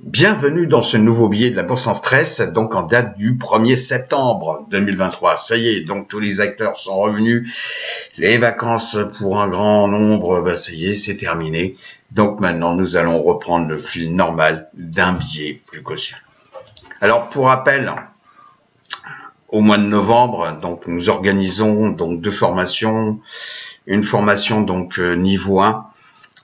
Bienvenue dans ce nouveau billet de la Bourse en stress, donc en date du 1er septembre 2023. Ça y est, donc tous les acteurs sont revenus. Les vacances pour un grand nombre, ça y est, c'est terminé. Donc maintenant, nous allons reprendre le fil normal d'un billet plus caution. Alors pour rappel, au mois de novembre, donc nous organisons donc deux formations. Une formation donc niveau 1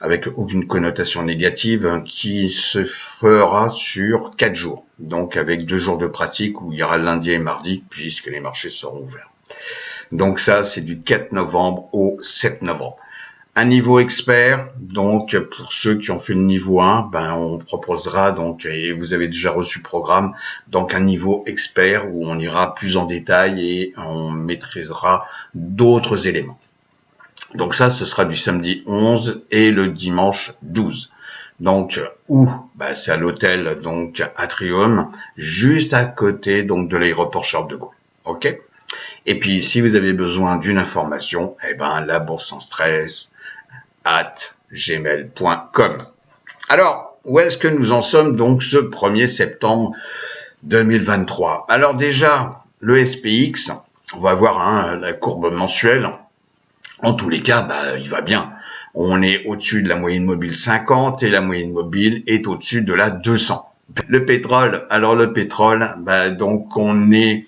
avec aucune connotation négative qui se fera sur 4 jours. Donc avec 2 jours de pratique où il y aura lundi et mardi puisque les marchés seront ouverts. Donc ça c'est du 4 novembre au 7 novembre. Un niveau expert, donc pour ceux qui ont fait le niveau 1, on proposera donc, et vous avez déjà reçu le programme, donc un niveau expert où on ira plus en détail et on maîtrisera d'autres éléments. Donc ça, ce sera du samedi 11 et le dimanche 12. Donc où c'est à l'hôtel donc Atrium, juste à côté donc de l'aéroport Charles de Gaulle. OK. Et puis si vous avez besoin d'une information, la bourse en stress @gmail.com. Alors, où est-ce que nous en sommes donc ce 1er septembre 2023? Alors déjà, le SPX, on va voir la courbe mensuelle. En tous les cas, il va bien. On est au-dessus de la moyenne mobile 50 et la moyenne mobile est au-dessus de la 200. Le pétrole, donc on est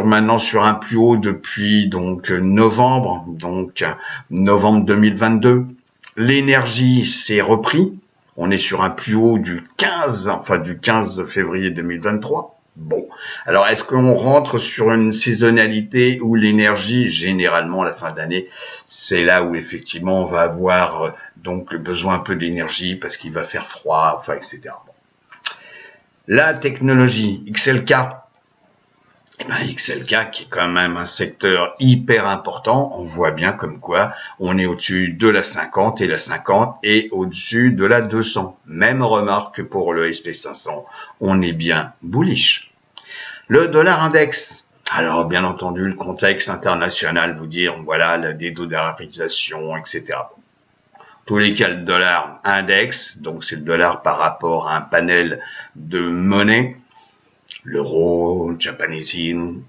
maintenant sur un plus haut depuis donc novembre 2022. L'énergie s'est repris. On est sur un plus haut du 15 février 2023. Bon, alors est-ce qu'on rentre sur une saisonnalité où l'énergie, généralement à la fin d'année, c'est là où effectivement on va avoir donc besoin un peu d'énergie parce qu'il va faire froid, etc. Bon. La technologie XLK, XLK qui est quand même un secteur hyper important, on voit bien comme quoi on est au-dessus de la 50 et la 50 est au-dessus de la 200. Même remarque pour le SP500, on est bien bullish. Le dollar index. Alors, bien entendu, le contexte international, vous dire, voilà, la dédollarisation, etc. Tous les cas, le dollar index, donc c'est le dollar par rapport à un panel de monnaie, l'euro, japonais yen,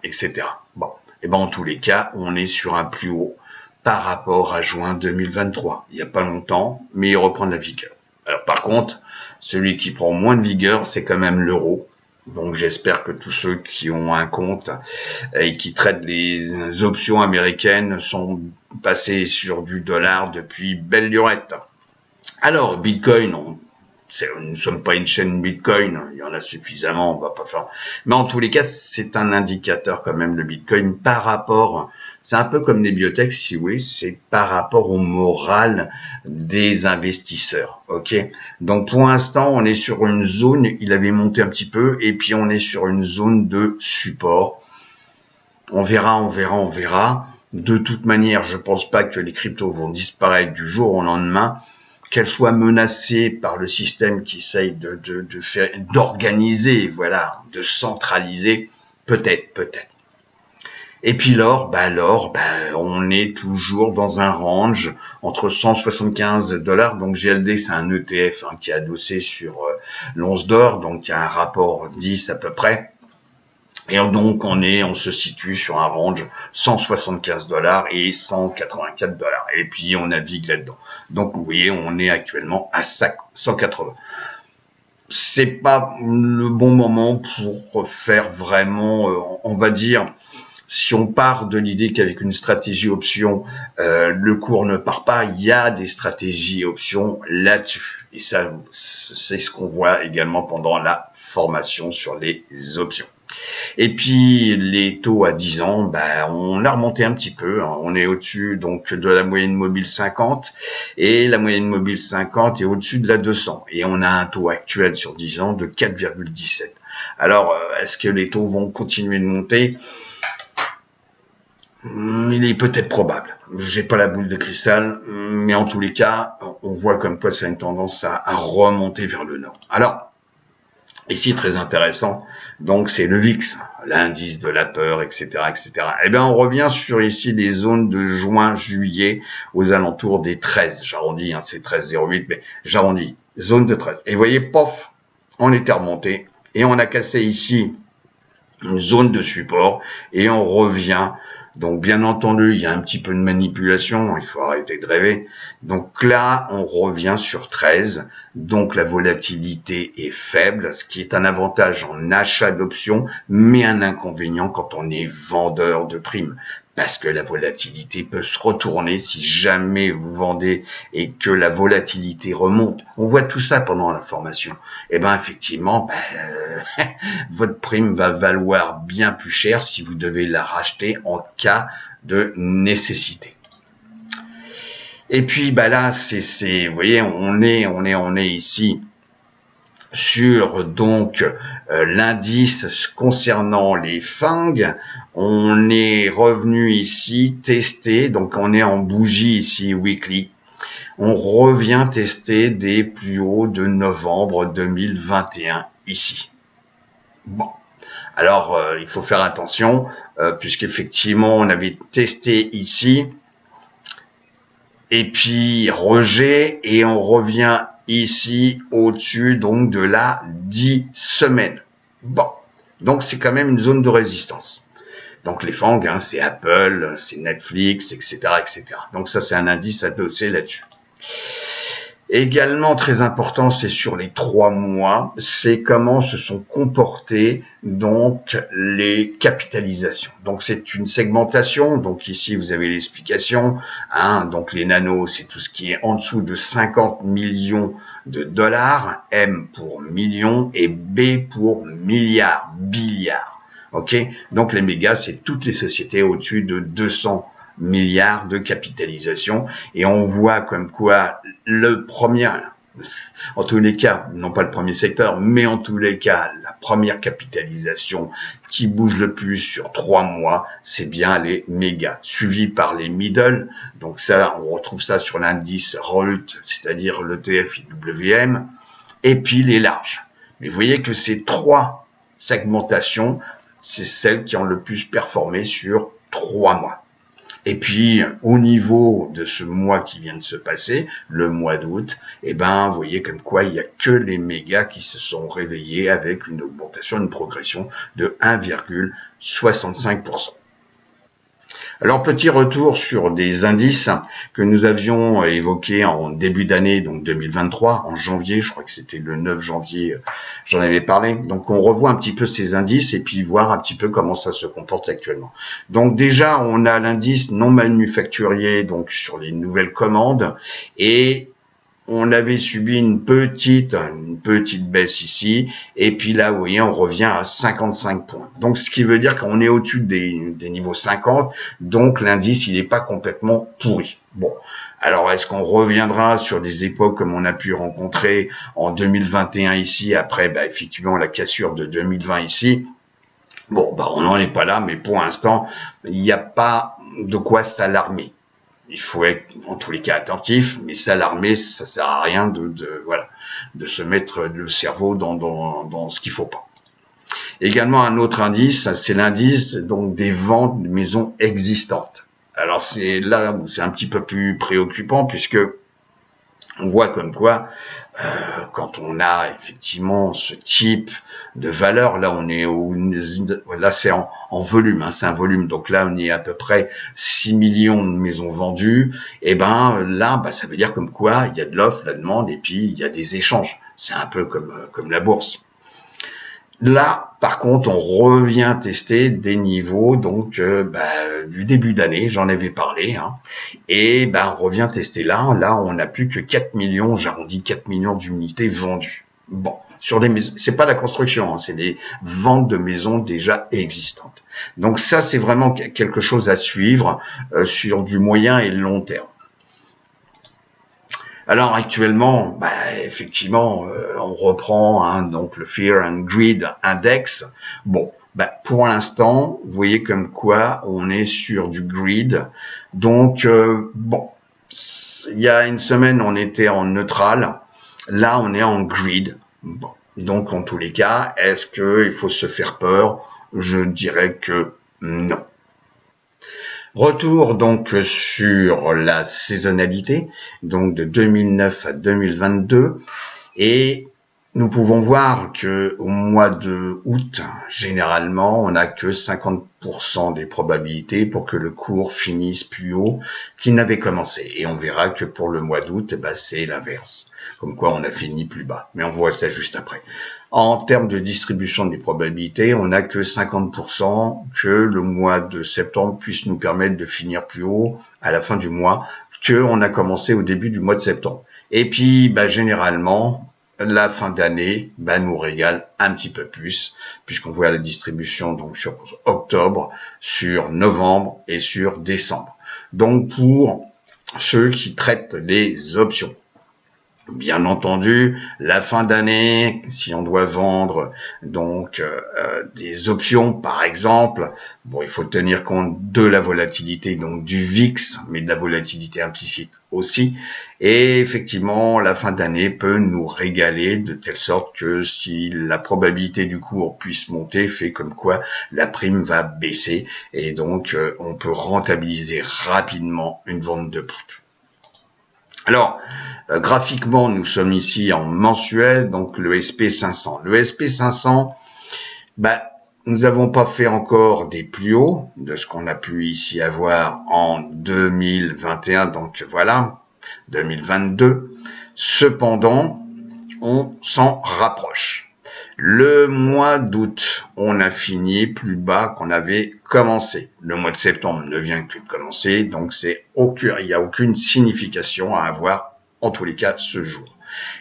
etc. Bon, en tous les cas, on est sur un plus haut par rapport à juin 2023. Il n'y a pas longtemps, mais il reprend de la vigueur. Alors, par contre, celui qui prend moins de vigueur, c'est quand même l'euro. Donc j'espère que tous ceux qui ont un compte et qui traitent les options américaines sont passés sur du dollar depuis belle lurette. Alors Bitcoin, nous ne sommes pas une chaîne Bitcoin, il y en a suffisamment, on va pas faire. Mais en tous les cas, c'est un indicateur quand même le Bitcoin par rapport, c'est un peu comme les biotech, si oui, c'est par rapport au moral des investisseurs. OK? Donc pour l'instant, on est sur une zone, il avait monté un petit peu et puis on est sur une zone de support. On verra. De toute manière, je pense pas que les cryptos vont disparaître du jour au lendemain. Qu'elles soient menacées par le système qui essaye d'organiser, de centraliser, peut-être. Et puis l'or, on est toujours dans un range entre 175 $, donc GLD c'est un ETF qui est adossé sur l'once d'or, donc il y a un rapport 10 à peu près. Et donc on se situe sur un range 175 $ et 184 $. Et puis on navigue là-dedans. Donc vous voyez, on est actuellement à 180. C'est pas le bon moment pour faire vraiment, on va dire, si on part de l'idée qu'avec une stratégie option, le cours ne part pas, il y a des stratégies options là-dessus. Et ça, c'est ce qu'on voit également pendant la formation sur les options. Et puis les taux à 10 ans, on a remonté un petit peu, on est au-dessus donc de la moyenne mobile 50 et la moyenne mobile 50 est au-dessus de la 200 et on a un taux actuel sur 10 ans de 4,17. Alors est-ce que les taux vont continuer de monter? Il est peut-être probable. J'ai pas la boule de cristal, mais en tous les cas, on voit comme quoi ça a une tendance à remonter vers le nord. Alors, ici, très intéressant, donc c'est le VIX, l'indice de la peur, etc., etc. On revient sur ici les zones de juin, juillet, aux alentours des 13. J'arrondis, c'est 13,08, mais j'arrondis zone de 13. Et vous voyez, pof, on était remonté et on a cassé ici une zone de support et on revient. Donc bien entendu, il y a un petit peu de manipulation, il faut arrêter de rêver. Donc là, on revient sur 13, donc la volatilité est faible, ce qui est un avantage en achat d'options, mais un inconvénient quand on est vendeur de primes. Parce que la volatilité peut se retourner si jamais vous vendez et que la volatilité remonte. On voit tout ça pendant la formation. Et ben effectivement, votre prime va valoir bien plus cher si vous devez la racheter en cas de nécessité. Et puis là, vous voyez, on est ici sur donc l'indice concernant les FANG. On est revenu ici tester, donc on est en bougie ici weekly. On revient tester des plus hauts de novembre 2021 ici. Bon, alors il faut faire attention puisqu'effectivement on avait testé ici et puis rejet et on revient ici au-dessus donc de la 10 semaines. Bon, donc c'est quand même une zone de résistance. Donc les FANG, c'est Apple, c'est Netflix, etc., etc. Donc ça c'est un indice adossé là-dessus. Également très important, c'est sur les 3 mois, c'est comment se sont comportées donc les capitalisations. Donc c'est une segmentation, donc ici vous avez l'explication, donc les nanos c'est tout ce qui est en dessous de 50 millions de dollars, M pour millions et B pour milliards, billiards. Ok, donc les mégas c'est toutes les sociétés au-dessus de 200 milliards de capitalisation et on voit comme quoi le premier, en tous les cas, non pas le premier secteur, mais en tous les cas, la première capitalisation qui bouge le plus sur 3 mois, c'est bien les mégas, suivi par les middle. Donc ça, on retrouve ça sur l'indice ROLT, c'est-à-dire l'ETF IWM, et puis les larges. Mais vous voyez que ces 3 segmentations, c'est celles qui ont le plus performé sur 3 mois. Et puis, au niveau de ce mois qui vient de se passer, le mois d'août, vous voyez comme quoi il n'y a que les mégas qui se sont réveillés avec une augmentation, une progression de 1,65%. Alors, petit retour sur des indices que nous avions évoqués en début d'année, donc 2023, en janvier, je crois que c'était le 9 janvier, j'en avais parlé. Donc, on revoit un petit peu ces indices et puis voir un petit peu comment ça se comporte actuellement. Donc, déjà, on a l'indice non manufacturier, donc sur les nouvelles commandes, et on avait subi une petite baisse ici, et puis là, vous voyez, on revient à 55 points. Donc, ce qui veut dire qu'on est au-dessus des niveaux 50, donc l'indice, il n'est pas complètement pourri. Bon, alors est-ce qu'on reviendra sur des époques comme on a pu rencontrer en 2021 ici, après, effectivement, la cassure de 2020 ici? Bon, on n'en est pas là, mais pour l'instant, il n'y a pas de quoi s'alarmer. Il faut être, en tous les cas, attentif, mais s'alarmer, ça sert à rien de se mettre le cerveau dans ce qu'il faut pas. Également, un autre indice, c'est l'indice, donc, des ventes de maisons existantes. Alors, c'est là où c'est un petit peu plus préoccupant, puisque on voit comme quoi, quand on a effectivement ce type de valeur, là on est là c'est en volume, c'est un volume, donc là on est à peu près 6 millions de maisons vendues, et là ça veut dire comme quoi il y a de l'offre, la demande, et puis il y a des échanges. C'est un peu comme la bourse. Là, par contre, on revient tester des niveaux donc du début d'année, j'en avais parlé, et on revient tester là. Là, on n'a plus que 4 millions, j'arrondis 4 millions d'unités vendues. Bon, sur des maisons, c'est pas la construction, c'est des ventes de maisons déjà existantes. Donc ça, c'est vraiment quelque chose à suivre sur du moyen et long terme. Alors actuellement, effectivement, on reprend donc le Fear and Greed Index. Bon, pour l'instant, vous voyez comme quoi on est sur du greed. Donc il y a une semaine, on était en neutral. Là, on est en greed. Bon, donc en tous les cas, est-ce qu'il faut se faire peur? Je dirais que non. Retour donc sur la saisonnalité, donc de 2009 à 2022. Et nous pouvons voir que au mois de août, généralement, on n'a que 50% des probabilités pour que le cours finisse plus haut qu'il n'avait commencé. Et on verra que pour le mois d'août, c'est l'inverse. Comme quoi on a fini plus bas. Mais on voit ça juste après. En termes de distribution des probabilités, on n'a que 50% que le mois de septembre puisse nous permettre de finir plus haut à la fin du mois qu'on a commencé au début du mois de septembre. Et puis, généralement, la fin d'année nous régale un petit peu plus, puisqu'on voit la distribution donc sur octobre, sur novembre et sur décembre. Donc pour ceux qui traitent les options, bien entendu, la fin d'année, si on doit vendre donc des options par exemple, il faut tenir compte de la volatilité donc du VIX, mais de la volatilité implicite aussi. Et effectivement, la fin d'année peut nous régaler de telle sorte que si la probabilité du cours puisse monter, fait comme quoi la prime va baisser et donc on peut rentabiliser rapidement une vente de put. Alors, graphiquement, nous sommes ici en mensuel, donc le SP500. Le SP500, nous n'avons pas fait encore des plus hauts de ce qu'on a pu ici avoir en 2021, donc voilà, 2022. Cependant, on s'en rapproche. Le mois d'août, on a fini plus bas qu'on avait commencé. Le mois de septembre ne vient que de commencer, donc il n'y a aucune signification à avoir, en tous les cas, ce jour.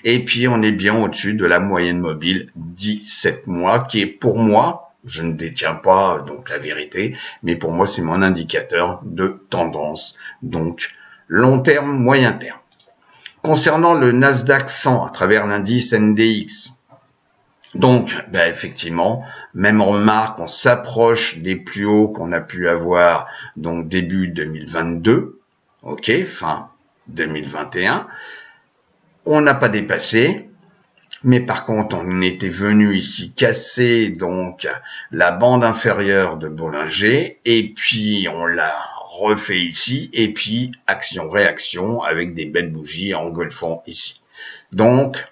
Et puis, on est bien au-dessus de la moyenne mobile 17 mois, qui est pour moi, je ne détiens pas donc la vérité, mais pour moi, c'est mon indicateur de tendance, donc long terme, moyen terme. Concernant le Nasdaq 100 à travers l'indice NDX, donc, effectivement, même remarque, on s'approche des plus hauts qu'on a pu avoir, donc début 2022, fin 2021. On n'a pas dépassé, mais par contre, on était venu ici casser, donc, la bande inférieure de Bollinger, et puis on l'a refait ici, et puis action-réaction avec des belles bougies engolfant ici. Donc,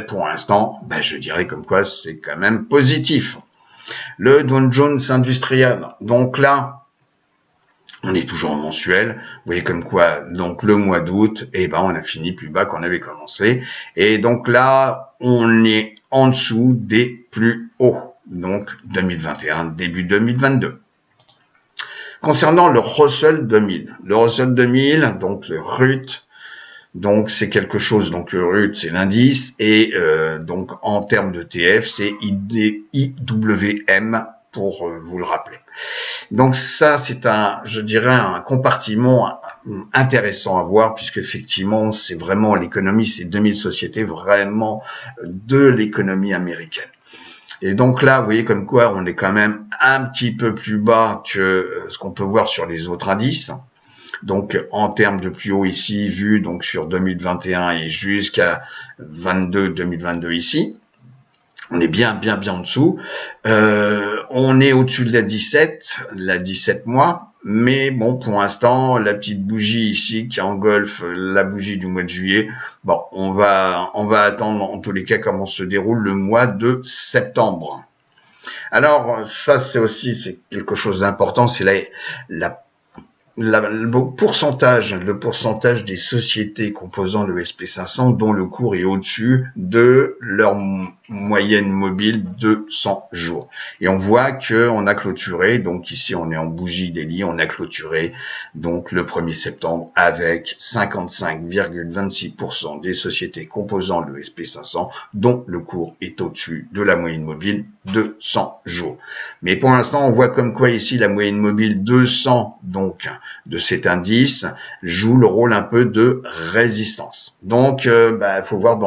pour l'instant, je dirais comme quoi c'est quand même positif. Le Dow Jones industriel, donc là, on est toujours en mensuel. Vous voyez comme quoi, donc le mois d'août, on a fini plus bas qu'on avait commencé. Et donc là, on est en dessous des plus hauts. Donc 2021, début 2022. Concernant le Russell 2000. Le Russell 2000, donc le RUT, donc c'est quelque chose, donc le RUT c'est l'indice et donc en termes de TF c'est IWM pour vous le rappeler. Donc ça c'est je dirais un compartiment intéressant à voir puisque effectivement c'est vraiment l'économie, c'est 2000 sociétés vraiment de l'économie américaine. Et donc là, vous voyez comme quoi on est quand même un petit peu plus bas que ce qu'on peut voir sur les autres indices. Donc en termes de plus haut ici, vu donc sur 2021 et jusqu'à 2022 ici, on est bien en dessous. On est au-dessus de la 17 mois, mais bon, pour l'instant, la petite bougie ici qui engolfe la bougie du mois de juillet, on va attendre en tous les cas comment se déroule le mois de septembre. Alors ça c'est quelque chose d'important, c'est le pourcentage des sociétés composant le SP500 dont le cours est au-dessus de leur moyenne mobile de 100 jours. Et on voit que on a clôturé, donc ici on est en bougie daily, on a clôturé donc le 1er septembre avec 55,26% des sociétés composant le SP500 dont le cours est au-dessus de la moyenne mobile de 100 jours. Mais pour l'instant, on voit comme quoi ici la moyenne mobile 200 donc de cet indice joue le rôle un peu de résistance. Donc faut voir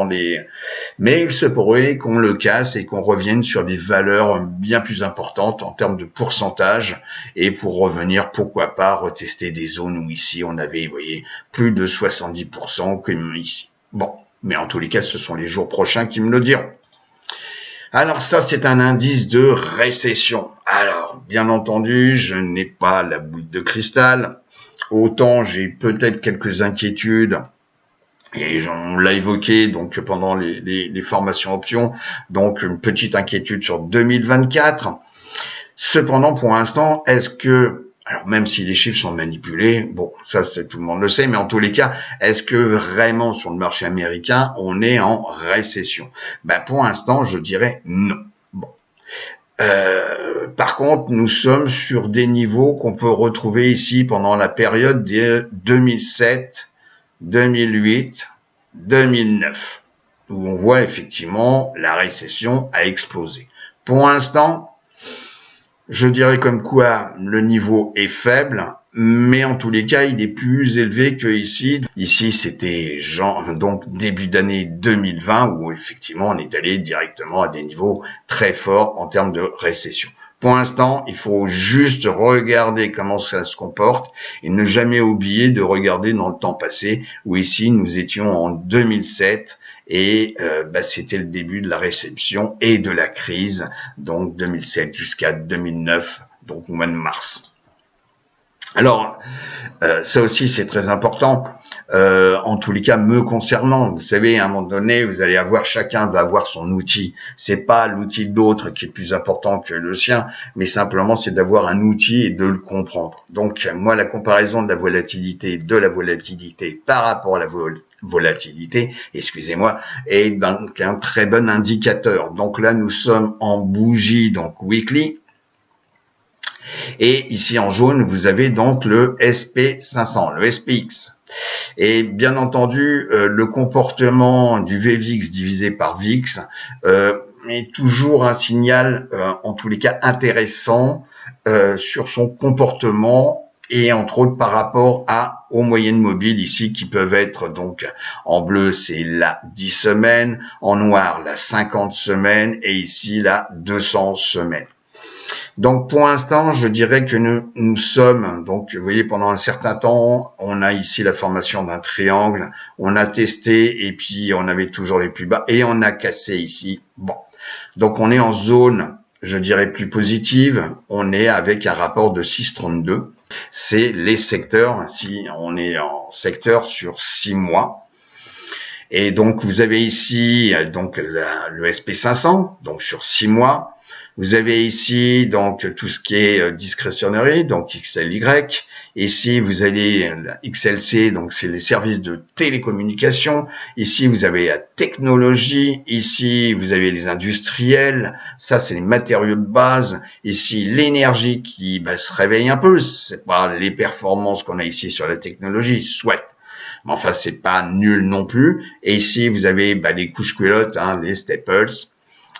mais il se pourrait qu'on le casse et qu'on revienne sur des valeurs bien plus importantes en termes de pourcentage et pour revenir, pourquoi pas, retester des zones où ici on avait, vous voyez, plus de 70% comme ici. Bon, mais en tous les cas, ce sont les jours prochains qui me le diront. Alors ça, c'est un indice de récession. Alors, bien entendu, je n'ai pas la boule de cristal. Autant j'ai peut-être quelques inquiétudes Et on l'a évoqué donc pendant les formations options, donc une petite inquiétude sur 2024. Cependant, pour l'instant, est-ce que, alors même si les chiffres sont manipulés, bon, ça tout le monde le sait, mais en tous les cas, est-ce que vraiment sur le marché américain, on est en récession? Pour l'instant, je dirais non. Bon. Par contre, nous sommes sur des niveaux qu'on peut retrouver ici pendant la période de 2007, 2008, 2009, où on voit effectivement la récession a explosé. Pour l'instant, je dirais comme quoi le niveau est faible, mais en tous les cas, il est plus élevé que ici. Ici, c'était donc début d'année 2020, où effectivement on est allé directement à des niveaux très forts en termes de récession. Pour l'instant, il faut juste regarder comment ça se comporte et ne jamais oublier de regarder dans le temps passé, où ici nous étions en 2007 et c'était le début de la récession et de la crise, donc 2007 jusqu'à 2009, donc au mois de mars. Alors, ça aussi c'est très important, en tous les cas me concernant. Vous savez, à un moment donné, chacun va avoir son outil. C'est pas l'outil d'autre qui est plus important que le sien, mais simplement c'est d'avoir un outil et de le comprendre. Donc moi, la comparaison de la volatilité par rapport à la volatilité, excusez-moi, est donc un très bon indicateur. Donc là, nous sommes en bougie, donc weekly. Et ici en jaune, vous avez donc le SP500, le SPX. Et bien entendu, le comportement du VVIX divisé par VIX est toujours un signal, en tous les cas intéressant, sur son comportement et entre autres par rapport aux moyennes mobiles ici qui peuvent être donc en bleu c'est la 10 semaines, en noir la 50 semaines et ici la 200 semaines. Donc pour l'instant, je dirais que nous sommes, donc vous voyez, pendant un certain temps, on a ici la formation d'un triangle, on a testé et puis on avait toujours les plus bas et on a cassé ici. Bon, donc on est en zone, je dirais, plus positive, on est avec un rapport de 6,32. C'est les secteurs, si on est en secteur sur 6 mois. Et donc vous avez ici donc le SP500, donc sur 6 mois. Vous avez ici donc tout ce qui est discrétionnaire, donc XLY. Ici vous avez XLC, donc c'est les services de télécommunication. Ici vous avez la technologie. Ici vous avez les industriels. Ça c'est les matériaux de base. Ici l'énergie qui se réveille un peu. C'est pas les performances qu'on a ici sur la technologie, soit. Mais enfin c'est pas nul non plus. Et ici vous avez les couches culottes, les staples.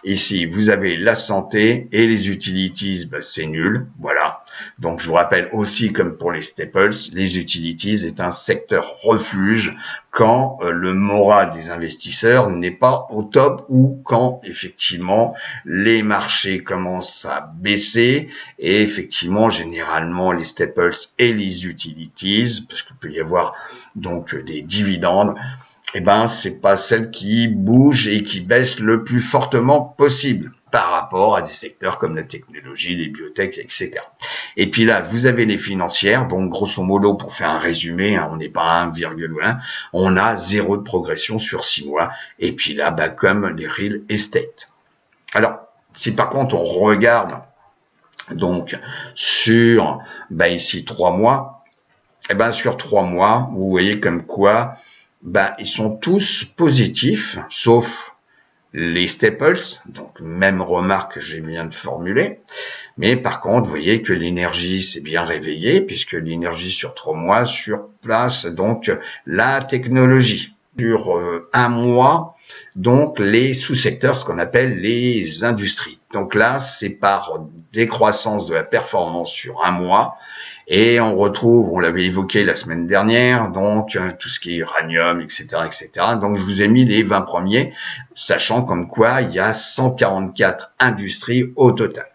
Ici, vous avez la santé et les utilities, c'est nul, voilà. Donc, je vous rappelle aussi, comme pour les staples, les utilities est un secteur refuge quand le moral des investisseurs n'est pas au top ou quand, effectivement, les marchés commencent à baisser et, effectivement, généralement, les staples et les utilities, parce qu'il peut y avoir donc des dividendes, c'est pas celle qui bouge et qui baisse le plus fortement possible par rapport à des secteurs comme la technologie, les biotech, etc. Et puis là, vous avez les financières, donc grosso modo, pour faire un résumé, on n'est pas à 1,1, on a 0 de progression sur 6 mois, et puis là, comme les real estate. Alors, si par contre on regarde donc sur ici 3 mois, sur 3 mois, vous voyez comme quoi ils sont tous positifs, sauf les staples, donc même remarque que j'ai bien de formuler. Mais par contre, vous voyez que l'énergie s'est bien réveillée, puisque l'énergie sur 3 mois surplace donc la technologie. Sur 1 mois, donc les sous-secteurs, ce qu'on appelle les industries. Donc là, c'est par décroissance de la performance sur 1 mois. Et on retrouve, on l'avait évoqué la semaine dernière, donc tout ce qui est uranium, etc., etc. Donc je vous ai mis les 20 premiers, sachant comme quoi il y a 144 industries au total.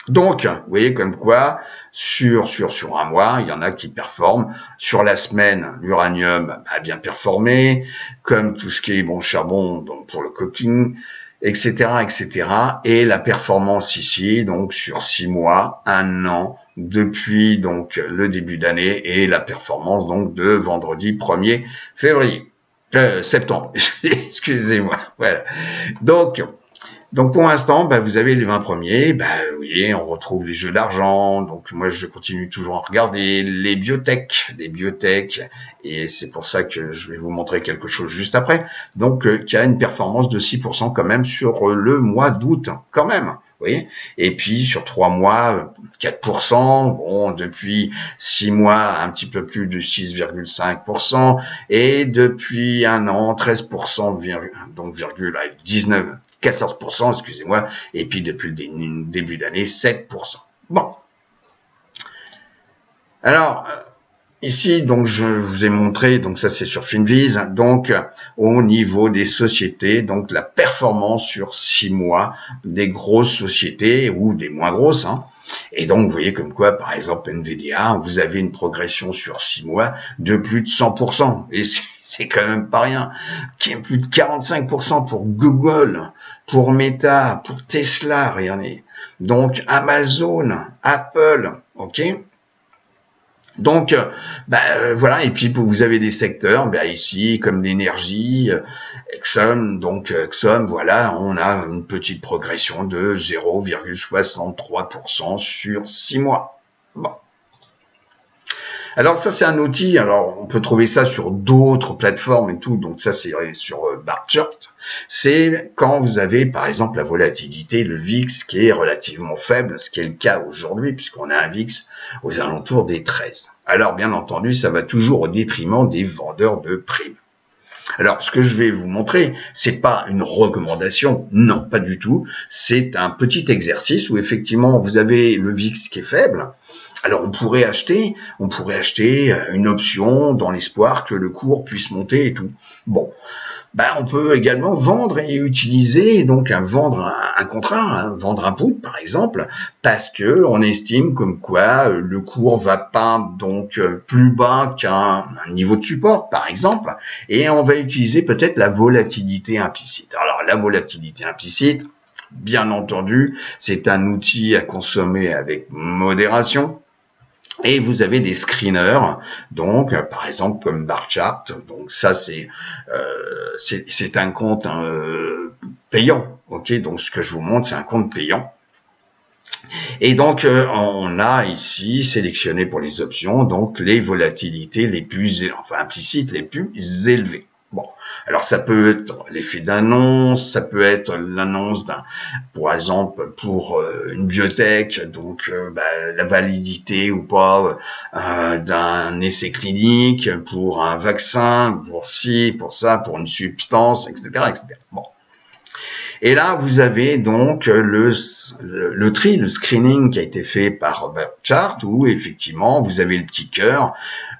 Donc, vous voyez comme quoi, sur 1 mois, il y en a qui performent. Sur la semaine, l'uranium a bien performé, comme tout ce qui est charbon donc pour le coking, etc., etc. Et la performance ici, donc sur 6 mois, 1 an, depuis donc le début d'année et la performance donc de vendredi 1er février. Septembre, excusez-moi. Voilà. Donc pour l'instant, vous avez les 20 premiers. Vous voyez, on retrouve les jeux d'argent. Donc moi, je continue toujours à regarder les biotech, et c'est pour ça que je vais vous montrer quelque chose juste après. Donc qui a une performance de 6% quand même sur le mois d'août, quand même. Vous voyez, et puis sur 3 mois, 4%, bon, depuis 6 mois, un petit peu plus de 6,5%, et depuis un an, 13%, donc virgule, 14%, excusez-moi, et puis depuis le début d'année, 7%. Bon. Alors, ici, donc, je vous ai montré, donc ça c'est sur Finviz, donc au niveau des sociétés, donc la performance sur 6 mois des grosses sociétés ou des moins grosses, hein. Et donc, vous voyez comme quoi, par exemple, Nvidia, vous avez une progression sur 6 mois de plus de 100%. Et c'est quand même pas rien. Qui est plus de 45% pour Google, pour Meta, pour Tesla, regardez. Donc, Amazon, Apple, ok? Donc, voilà, et puis vous avez des secteurs, ici, comme l'énergie, Exxon, voilà, on a une petite progression de 0,63% sur 6 mois. Bon. Alors ça c'est un outil, alors on peut trouver ça sur d'autres plateformes et tout, donc ça c'est sur Barchart. C'est quand vous avez par exemple la volatilité, le VIX qui est relativement faible, ce qui est le cas aujourd'hui puisqu'on a un VIX aux alentours des 13. Alors bien entendu ça va toujours au détriment des vendeurs de primes. Alors, ce que je vais vous montrer, c'est pas une recommandation, non, pas du tout. C'est un petit exercice où effectivement vous avez le VIX qui est faible. Alors, on pourrait acheter une option dans l'espoir que le cours puisse monter et tout. Bon. On peut également vendre et utiliser, donc vendre un contrat, vendre un put par exemple, parce que on estime comme quoi le cours va pas donc plus bas qu'un niveau de support par exemple, et on va utiliser peut-être la volatilité implicite. Alors la volatilité implicite, bien entendu, c'est un outil à consommer avec modération. Et vous avez des screeners, donc par exemple comme Barchart, donc ça c'est un compte payant, ok. Donc ce que je vous montre c'est un compte payant. Et donc on a ici sélectionné pour les options donc les volatilités les plus implicites les plus élevées. Bon, alors ça peut être l'effet d'annonce, ça peut être l'annonce par exemple, pour une biotech, donc la validité ou pas d'un essai clinique, pour un vaccin, pour ci, pour ça, pour une substance, etc., etc. Bon. Et là, vous avez donc le screening qui a été fait par Barchart, où effectivement, vous avez le ticker,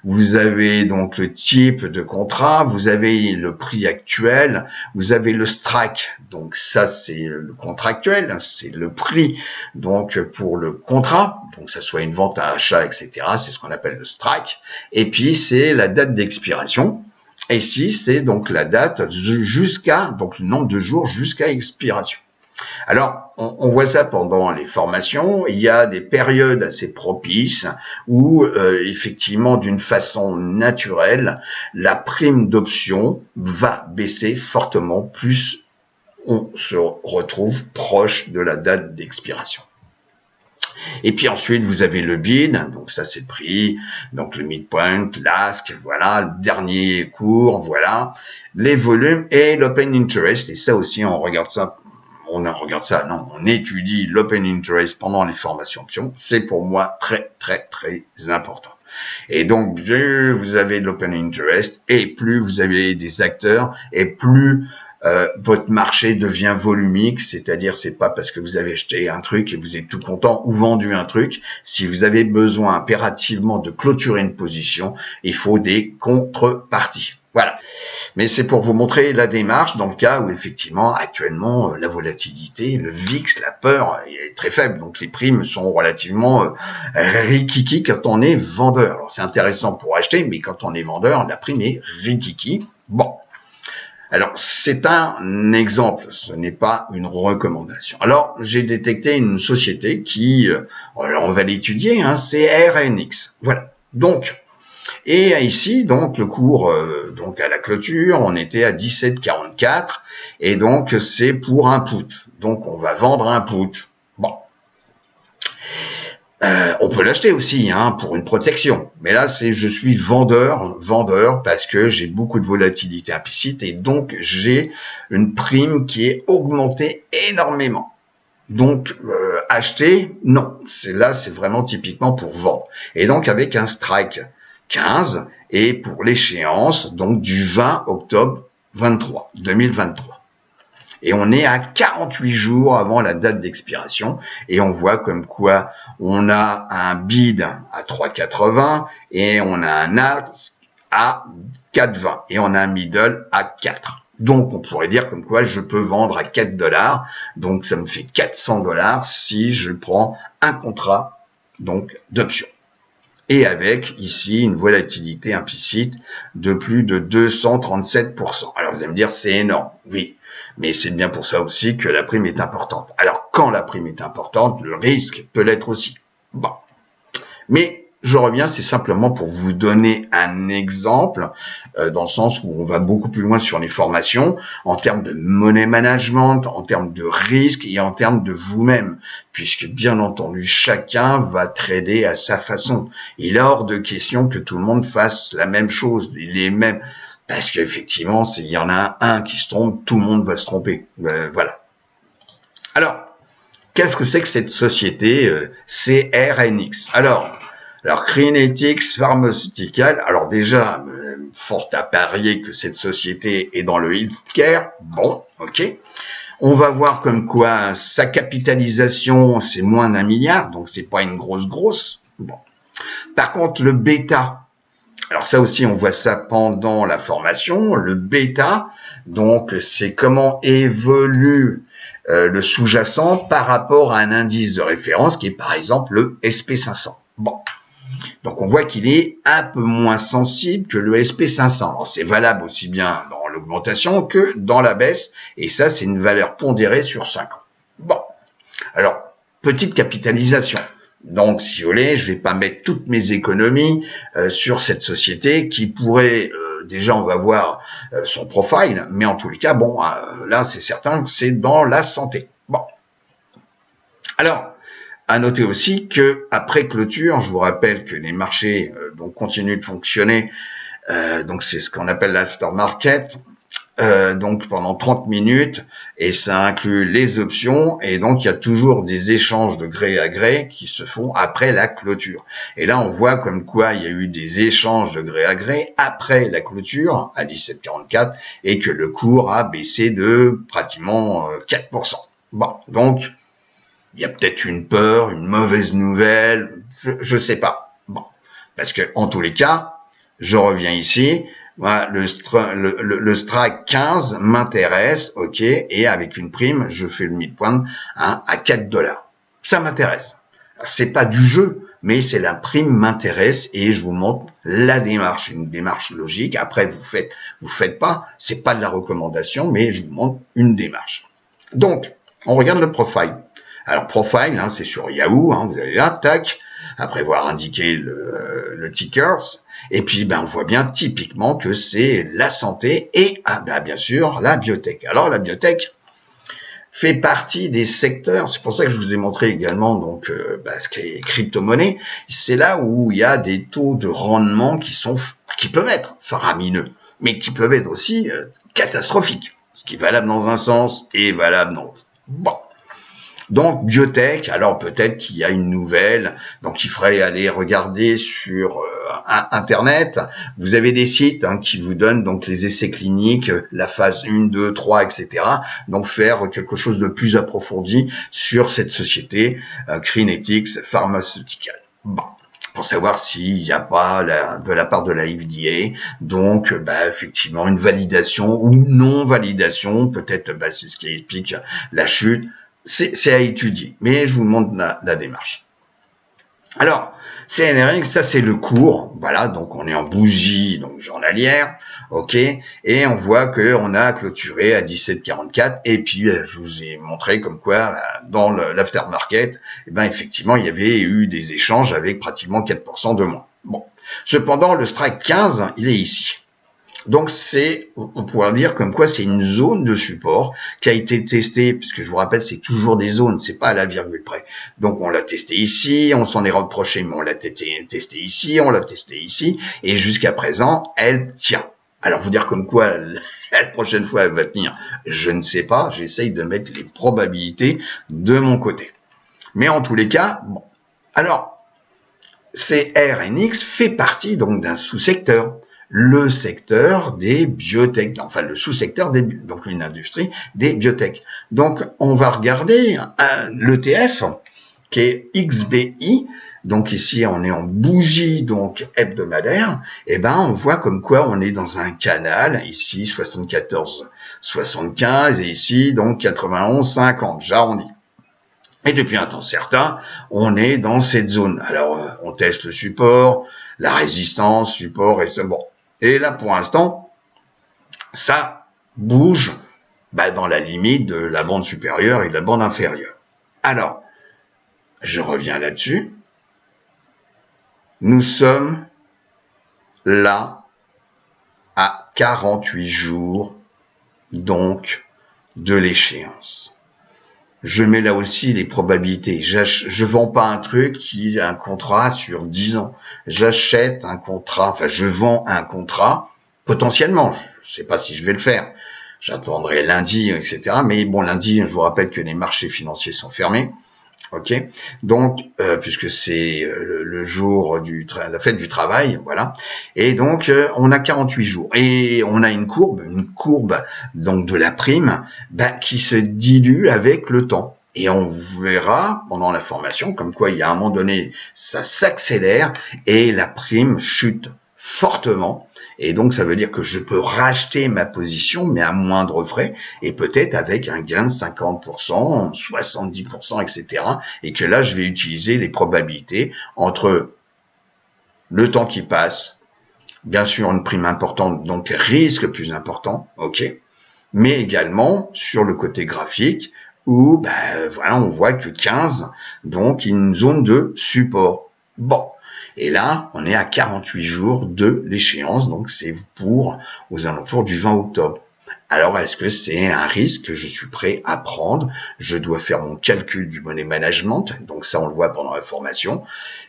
vous avez donc le type de contrat, vous avez le prix actuel, vous avez le strike. Donc ça, c'est le contrat actuel, c'est le prix donc pour le contrat, donc ça soit une vente à achat, etc. C'est ce qu'on appelle le strike. Et puis, c'est la date d'expiration. Et ici, c'est donc la date donc le nombre de jours jusqu'à expiration. Alors, on voit ça pendant les formations. Il y a des périodes assez propices où, effectivement, d'une façon naturelle, la prime d'option va baisser fortement plus on se retrouve proche de la date d'expiration. Et puis ensuite, vous avez le bid, donc ça c'est le prix, donc le midpoint, l'ask, voilà, le dernier cours, voilà, les volumes et l'open interest, et ça aussi on étudie l'open interest pendant les formations options, c'est pour moi très très très important. Et donc plus vous avez de l'open interest, et plus vous avez des acteurs, et plus votre marché devient volumique, c'est-à-dire c'est pas parce que vous avez acheté un truc et vous êtes tout content ou vendu un truc. Si vous avez besoin impérativement de clôturer une position, il faut des contreparties. Voilà. Mais c'est pour vous montrer la démarche dans le cas où effectivement actuellement la volatilité, le VIX, la peur est très faible, donc les primes sont relativement rikiki quand on est vendeur. Alors c'est intéressant pour acheter, mais quand on est vendeur, la prime est rikiki. Bon. Alors, c'est un exemple, ce n'est pas une recommandation. Alors, j'ai détecté une société qui, alors on va l'étudier, c'est RNX. Voilà. Donc, Et ici, donc, le cours, donc à la clôture, on était à 17,44, et donc c'est pour un put. Donc on va vendre un put. Bon. On peut l'acheter aussi, pour une protection. Mais là, c'est je suis vendeur parce que j'ai beaucoup de volatilité implicite et donc j'ai une prime qui est augmentée énormément. Donc acheter, non. C'est vraiment typiquement pour vendre. Et donc avec un strike 15 et pour l'échéance donc du 20 octobre 2023. Et on est à 48 jours avant la date d'expiration et on voit comme quoi on a un bid à 3,80 et on a un ask à 4,20 et on a un middle à 4. Donc on pourrait dire comme quoi je peux vendre à 4 $, donc ça me fait 400 $ si je prends un contrat donc d'option. Et avec ici une volatilité implicite de plus de 237%. Alors vous allez me dire c'est énorme, oui, mais c'est bien pour ça aussi que la prime est importante. Alors quand la prime est importante, le risque peut l'être aussi. Bon, mais je reviens, c'est simplement pour vous donner un exemple, dans le sens où on va beaucoup plus loin sur les formations, en termes de money management, en termes de risque et en termes de vous-même, puisque bien entendu, chacun va trader à sa façon. Il est hors de question que tout le monde fasse la même chose, les mêmes, parce qu'effectivement, s'il y en a un qui se trompe, tout le monde va se tromper. Voilà. Alors, qu'est-ce que c'est que cette société CRNX ? Alors, Crinetics Pharmaceutical, alors déjà, fort à parier que cette société est dans le healthcare, bon, ok. On va voir comme quoi sa capitalisation, c'est moins d'1 milliard, donc c'est pas une grosse. Bon. Par contre, le bêta, alors ça aussi, on voit ça pendant la formation, le bêta, donc c'est comment évolue le sous-jacent par rapport à un indice de référence qui est par exemple le SP500. Bon. Donc on voit qu'il est un peu moins sensible que le SP500. Alors c'est valable aussi bien dans l'augmentation que dans la baisse, et ça c'est une valeur pondérée sur 5 ans. Bon, alors petite capitalisation. Donc si vous voulez, je vais pas mettre toutes mes économies sur cette société qui pourrait, déjà on va voir son profile, mais en tous les cas, bon, là c'est certain que c'est dans la santé. Bon, alors, à noter aussi que après clôture, je vous rappelle que les marchés donc continuent de fonctionner, donc c'est ce qu'on appelle l'aftermarket, donc pendant 30 minutes, et ça inclut les options, et donc il y a toujours des échanges de gré à gré qui se font après la clôture. Et là on voit comme quoi il y a eu des échanges de gré à gré après la clôture à 17,44 et que le cours a baissé de pratiquement 4%. Bon, donc il y a peut-être une peur, une mauvaise nouvelle, je sais pas. Bon, parce que en tous les cas, je reviens ici, voilà, le strike 15 m'intéresse, ok, et avec une prime, je fais le midpoint à 4 $. Ça m'intéresse. C'est pas du jeu, mais c'est la prime m'intéresse et je vous montre la démarche, une démarche logique. Après, vous faites pas, c'est pas de la recommandation, mais je vous montre une démarche. Donc, on regarde le profile. Alors profile, c'est sur Yahoo, vous allez là, tac, après avoir indiqué le tickers, et puis on voit bien typiquement que c'est la santé et bien sûr la biotech. Alors la biotech fait partie des secteurs, c'est pour ça que je vous ai montré également donc ce qui est crypto-monnaie, c'est là où il y a des taux de rendement qui peuvent être faramineux, mais qui peuvent être aussi catastrophiques. Ce qui est valable dans un sens est valable dans l'autre. Bon. Donc biotech, alors peut-être qu'il y a une nouvelle, donc il faudrait aller regarder sur internet. Vous avez des sites qui vous donnent donc les essais cliniques, la phase 1, 2, 3, etc. Donc faire quelque chose de plus approfondi sur cette société Crinetics Pharmaceutical. Bon, pour savoir s'il n'y a pas de la part de la FDA, donc effectivement une validation ou non validation, peut-être c'est ce qui explique la chute. C'est à étudier, mais je vous montre la démarche. Alors, CNRX, ça c'est le cours, voilà, donc on est en bougie donc journalière, ok, et on voit que on a clôturé à 17,44, et puis je vous ai montré comme quoi dans l'aftermarket, effectivement il y avait eu des échanges avec pratiquement 4% de moins. Bon, Cependant, le strike 15, il est ici. Donc on pourrait dire comme quoi c'est une zone de support qui a été testée, puisque je vous rappelle, c'est toujours des zones, c'est pas à la virgule près. Donc on l'a testé ici, on s'en est reproché, mais on l'a testé ici, on l'a testé ici, et jusqu'à présent, elle tient. Alors vous dire comme quoi la prochaine fois elle va tenir, je ne sais pas, j'essaye de mettre les probabilités de mon côté. Mais en tous les cas, bon. Alors, CRNX fait partie donc d'un sous-secteur. Le secteur des biotech, enfin le sous-secteur donc une industrie des biotech. Donc on va regarder l'ETF qui est XBI. Donc ici on est en bougie donc hebdomadaire. Et ben on voit comme quoi on est dans un canal ici 74,75 et ici donc 91,50. J'arrondis. Et depuis un temps certain, on est dans cette zone. Alors on teste le support, la résistance, support et c'est bon. Et là, pour l'instant, ça bouge dans la limite de la bande supérieure et de la bande inférieure. Alors, je reviens là-dessus. Nous sommes là à 48 jours, donc, de l'échéance. Je mets là aussi les probabilités. Je vends pas un truc qui a un contrat sur 10 ans. J'achète un contrat, enfin je vends un contrat, potentiellement, je sais pas si je vais le faire. J'attendrai lundi, etc. Mais bon, lundi, je vous rappelle que les marchés financiers sont fermés. Ok, donc puisque c'est le jour la fête du travail, voilà. Et donc on a 48 jours et on a une courbe donc de la prime qui se dilue avec le temps. Et on verra pendant la formation comme quoi il y a un moment donné ça s'accélère et la prime chute fortement. Et donc, ça veut dire que je peux racheter ma position, mais à moindre frais, et peut-être avec un gain de 50%, 70%, etc. Et que là, je vais utiliser les probabilités entre le temps qui passe, bien sûr une prime importante, donc risque plus important, ok, mais également sur le côté graphique, où voilà, on voit que 15, donc une zone de support. Bon. Et là, on est à 48 jours de l'échéance, donc c'est aux alentours du 20 octobre. Alors, est-ce que c'est un risque que je suis prêt à prendre? Je dois faire mon calcul du money management, donc ça on le voit pendant la formation.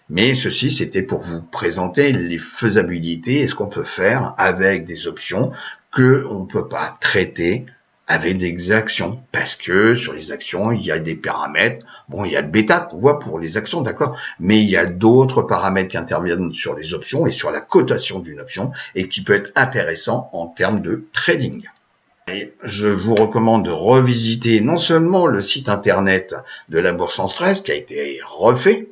Mais ceci, c'était pour vous présenter les faisabilités et ce qu'on peut faire avec des options que on ne peut pas traiter avec des actions, parce que sur les actions, il y a des paramètres. Bon, il y a le bêta qu'on voit pour les actions, d'accord, mais il y a d'autres paramètres qui interviennent sur les options et sur la cotation d'une option et qui peut être intéressant en termes de trading. Et je vous recommande de revisiter non seulement le site internet de la Bourse en Stress qui a été refait,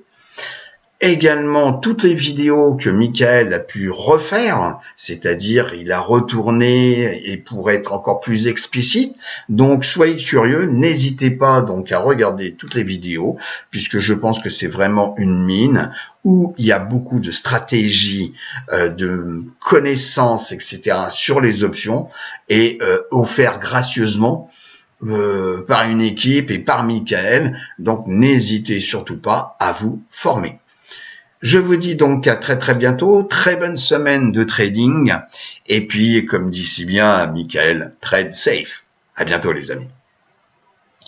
également toutes les vidéos que Michael a pu refaire, c'est-à-dire il a retourné et pour être encore plus explicite. Donc soyez curieux, n'hésitez pas donc à regarder toutes les vidéos puisque je pense que c'est vraiment une mine où il y a beaucoup de stratégies, de connaissances, etc. sur les options et offert gracieusement par une équipe et par Michael. Donc n'hésitez surtout pas à vous former. Je vous dis donc à très très bientôt, très bonne semaine de trading, et puis comme dit si bien Michael, trade safe. À bientôt les amis.